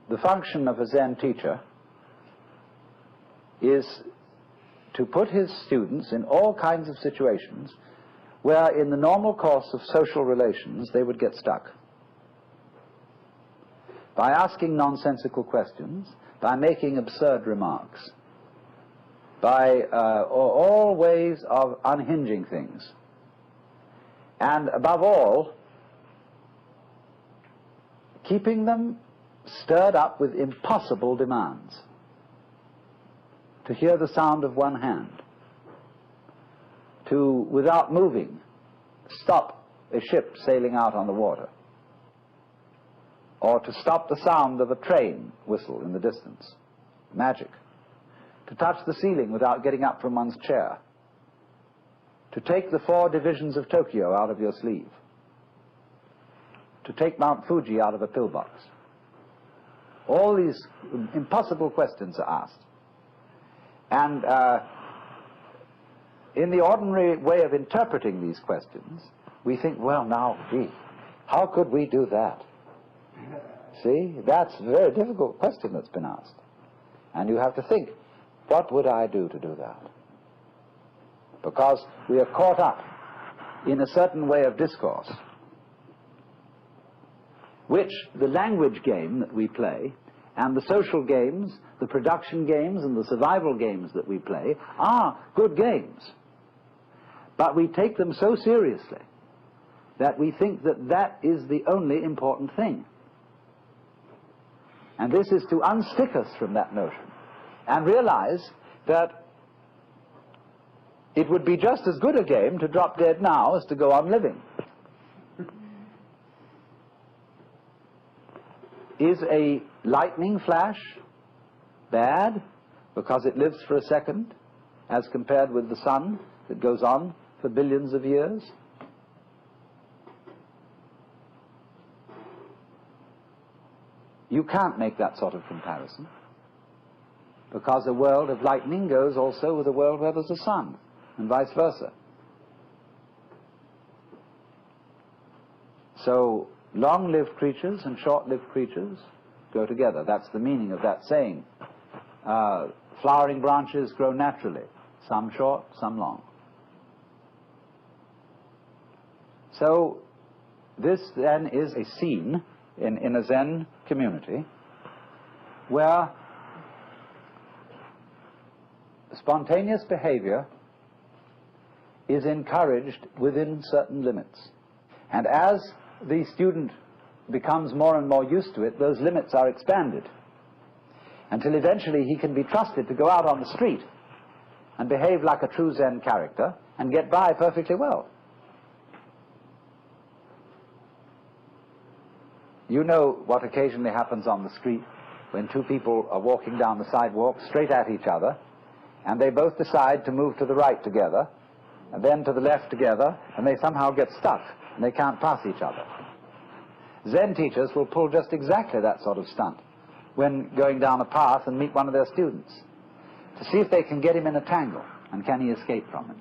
the function of a Zen teacher is to put his students in all kinds of situations where in the normal course of social relations they would get stuck. By asking nonsensical questions, by making absurd remarks, by all ways of unhinging things, and above all, keeping them stirred up with impossible demands. To hear the sound of one hand, to, without moving, stop a ship sailing out on the water, or to stop the sound of a train whistle in the distance. Magic. To touch the ceiling without getting up from one's chair. To take the 4 divisions of Tokyo out of your sleeve. To take Mount Fuji out of a pillbox. All these impossible questions are asked. And in the ordinary way of interpreting these questions, we think, well, now, gee, how could we do that? See, that's a very difficult question that's been asked. And you have to think, what would I do to do that? Because we are caught up in a certain way of discourse, which the language game that we play, and the social games, the production games, and the survival games that we play are good games. But we take them so seriously that we think that that is the only important thing. And this is to unstick us from that notion and realize that it would be just as good a game to drop dead now as to go on living. Is a lightning flash bad because it lives for a second as compared with the sun that goes on for billions of years? You can't make that sort of comparison, because a world of lightning goes also with a world where there's a sun, and vice versa. So long-lived creatures and short-lived creatures go together. That's the meaning of that saying. Flowering branches grow naturally, some short, some long. So this then is a scene in a Zen community where spontaneous behavior is encouraged within certain limits. And as the student becomes more and more used to it, those limits are expanded until eventually he can be trusted to go out on the street and behave like a true Zen character and get by perfectly well. You know what occasionally happens on the street when 2 people are walking down the sidewalk straight at each other, and they both decide to move to the right together, and then to the left together, and they somehow get stuck, and they can't pass each other. Zen teachers will pull just exactly that sort of stunt when going down a path and meet one of their students, to see if they can get him in a tangle, and can he escape from it.